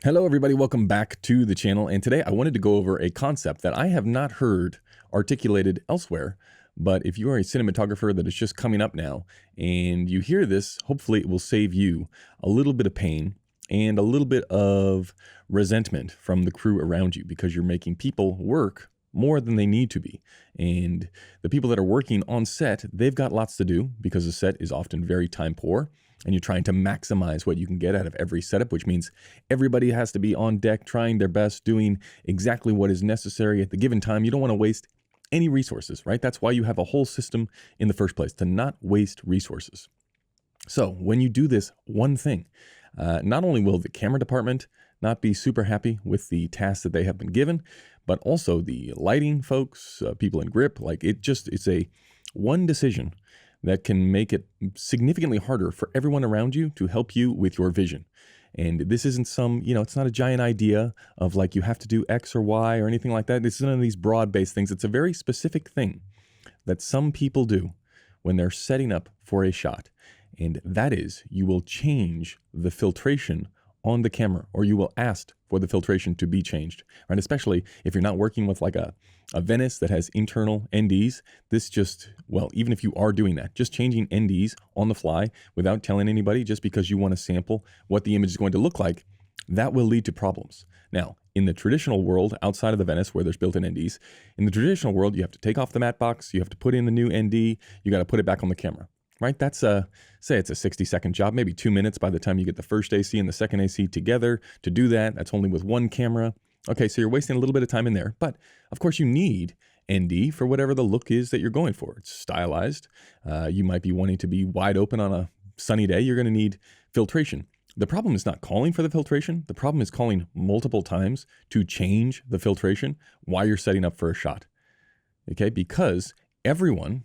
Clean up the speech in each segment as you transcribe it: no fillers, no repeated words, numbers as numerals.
Hello everybody, welcome back to the channel, and today I wanted to go over a concept that I have not heard articulated elsewhere, but if you are a cinematographer that is just coming up now and you hear this, hopefully it will save you a little bit of pain and a little bit of resentment from the crew around you because you're making people work more than they need to be. And the people that are working on set, they've got lots to do because the set is often very time poor. And you're trying to maximize what you can get out of every setup, which means everybody has to be on deck trying their best, doing exactly what is necessary at the given time. You don't want to waste any resources, right? That's why you have a whole system in the first place, to not waste resources. So when you do this one thing, not only will the camera department not be super happy with the tasks that they have been given, but also the lighting folks, people in grip, it's a one decision that can make it significantly harder for everyone around you to help you with your vision. And this isn't it's not a giant idea of like you have to do X or Y or anything like that. This is none of these broad-based things. It's a very specific thing that some people do when they're setting up for a shot. And that is, you will change the filtration on the camera, or you will ask for the filtration to be changed, right? Especially if you're not working with like a Venice that has internal NDs. Even if you are doing that, just changing NDs on the fly without telling anybody just because you want to sample what the image is going to look like, that will lead to problems. Now, in the traditional world, outside of the Venice where there's built-in NDs, in the traditional world, you have to take off the matte box, you have to put in the new ND, you got to put it back on the camera. Right? That's say it's a 60-second job, maybe 2 minutes by the time you get the first AC and the second AC together to do that. That's only with one camera. Okay, so you're wasting a little bit of time in there. But of course you need ND for whatever the look is that you're going for. It's stylized. You might be wanting to be wide open on a sunny day. You're going to need filtration. The problem is not calling for the filtration. The problem is calling multiple times to change the filtration while you're setting up for a shot. Okay, because everyone,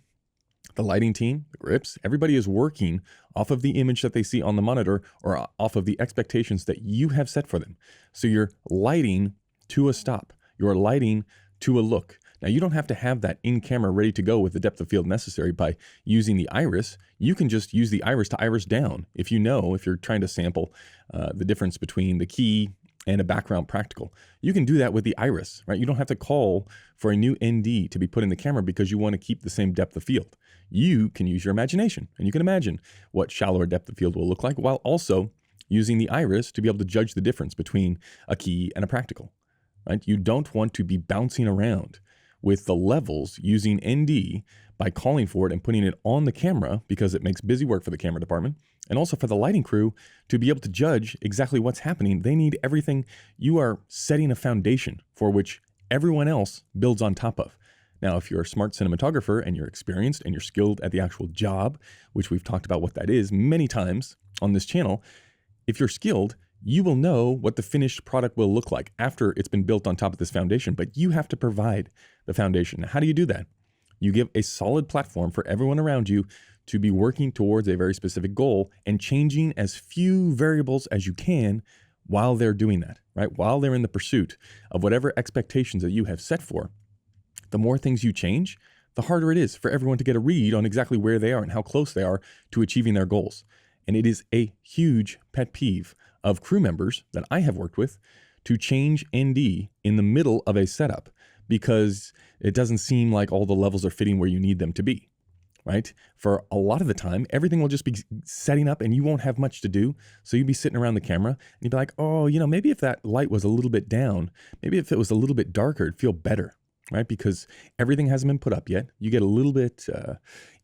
the lighting team, the grips, everybody is working off of the image that they see on the monitor or off of the expectations that you have set for them. So you're lighting to a stop. You're lighting to a look. Now, you don't have to have that in camera ready to go with the depth of field necessary by using the iris. You can just use the iris to iris down if you're trying to sample the difference between the key and a background practical. You can do that with the iris, right? You don't have to call for a new ND to be put in the camera because you want to keep the same depth of field. You can use your imagination, and you can imagine what shallower depth of field will look like while also using the iris to be able to judge the difference between a key and a practical, right? You don't want to be bouncing around with the levels using ND by calling for it and putting it on the camera because it makes busy work for the camera department. And also for the lighting crew to be able to judge exactly what's happening. They need everything. You are setting a foundation for which everyone else builds on top of. Now, if you're a smart cinematographer and you're experienced and you're skilled at the actual job, which we've talked about what that is many times on this channel, if you're skilled, you will know what the finished product will look like after it's been built on top of this foundation, but you have to provide the foundation. Now, how do you do that? You give a solid platform for everyone around you to be working towards a very specific goal and changing as few variables as you can while they're doing that, right? While they're in the pursuit of whatever expectations that you have set for. The more things you change, the harder it is for everyone to get a read on exactly where they are and how close they are to achieving their goals. And it is a huge pet peeve of crew members that I have worked with to change ND in the middle of a setup because it doesn't seem like all the levels are fitting where you need them to be, right? For a lot of the time, everything will just be setting up and you won't have much to do. So you'll be sitting around the camera and you'd be like, oh, maybe if that light was a little bit down, maybe if it was a little bit darker, it'd feel better, right? Because everything hasn't been put up yet. You get a little bit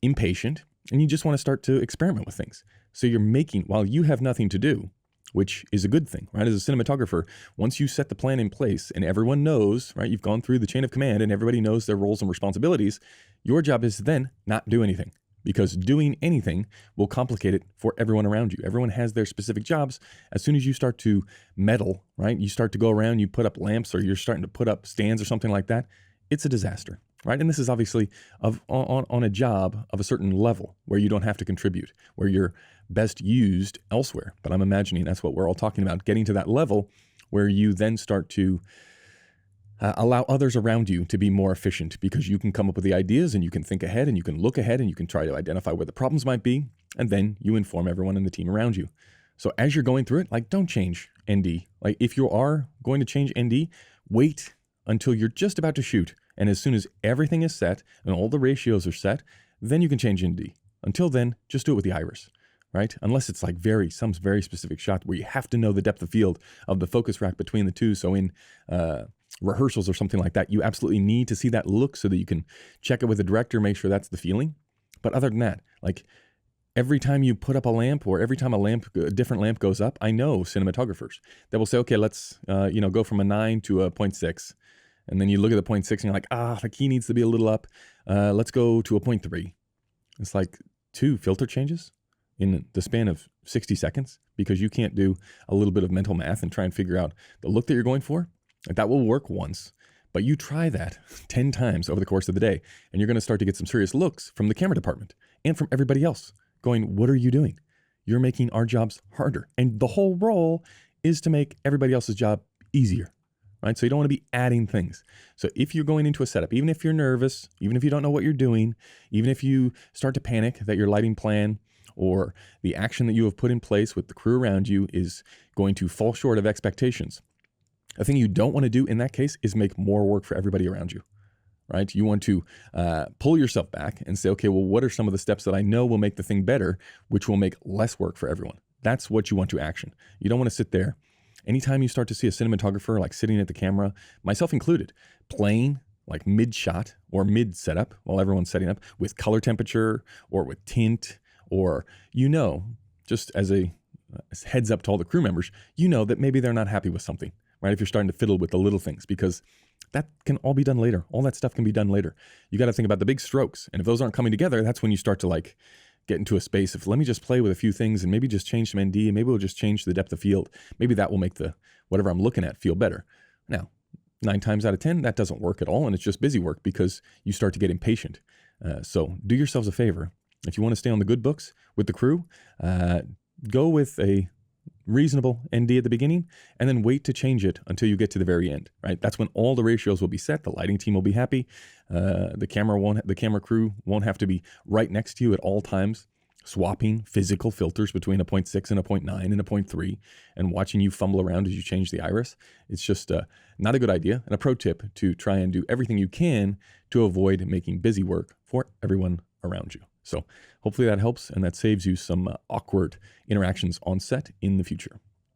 impatient and you just want to start to experiment with things. So you're making, while you have nothing to do, which is a good thing, right? As a cinematographer, once you set the plan in place and everyone knows, right, you've gone through the chain of command and everybody knows their roles and responsibilities, your job is to then not do anything because doing anything will complicate it for everyone around you. Everyone has their specific jobs. As soon as you start to meddle, right, you start to go around, you put up lamps or you're starting to put up stands or something like that, it's a disaster, right? And this is obviously on a job of a certain level where you don't have to contribute, where you're best used elsewhere. But I'm imagining that's what we're all talking about, getting to that level where you then start to allow others around you to be more efficient because you can come up with the ideas and you can think ahead and you can look ahead and you can try to identify where the problems might be. And then you inform everyone in the team around you. So as you're going through it, like, don't change ND. Like, if you are going to change ND, wait until you're just about to shoot. And as soon as everything is set and all the ratios are set, then you can change ND. Until then, just do it with the iris, right? Unless it's like some very specific shot where you have to know the depth of field of the focus rack between the two. So in rehearsals or something like that, you absolutely need to see that look so that you can check it with the director, make sure that's the feeling. But other than that, like, every time you put up a lamp or every time a different lamp goes up, I know cinematographers that will say, okay, let's go from a 9 to a 0.6. And then you look at the 0.6 and you're like, the key needs to be a little up. Let's go to a 0.3. It's like 2 filter changes in the span of 60 seconds because you can't do a little bit of mental math and try and figure out the look that you're going for. That will work once, but you try that 10 times over the course of the day, and you're going to start to get some serious looks from the camera department and from everybody else going, what are you doing? You're making our jobs harder. And the whole role is to make everybody else's job easier, right? So you don't want to be adding things. So if you're going into a setup, even if you're nervous, even if you don't know what you're doing, even if you start to panic that your lighting plan or the action that you have put in place with the crew around you is going to fall short of expectations, the thing you don't want to do in that case is make more work for everybody around you, right? You want to pull yourself back and say, okay, well, what are some of the steps that I know will make the thing better, which will make less work for everyone? That's what you want to action. You don't want to sit there. Anytime you start to see a cinematographer like sitting at the camera, myself included, playing like mid-shot or mid-setup while everyone's setting up with color temperature or with tint, or, just as a heads up to all the crew members, that maybe they're not happy with something, right? If you're starting to fiddle with the little things, because that can all be done later. All that stuff can be done later. You got to think about the big strokes. And if those aren't coming together, that's when you start to like get into a space of, let me just play with a few things and maybe just change some ND and maybe we'll just change the depth of field. Maybe that will make the whatever I'm looking at feel better. Now, 9 times out of 10, that doesn't work at all. And it's just busy work because you start to get impatient. So do yourselves a favor. If you want to stay on the good books with the crew, go with a reasonable ND at the beginning and then wait to change it until you get to the very end, right? That's when all the ratios will be set. The lighting team will be happy. The camera crew won't have to be right next to you at all times, swapping physical filters between a 0.6 and a 0.9 and a 0.3 and watching you fumble around as you change the iris. It's just not a good idea. And a pro tip to try and do everything you can to avoid making busy work for everyone around you. So hopefully that helps and that saves you some awkward interactions on set in the future.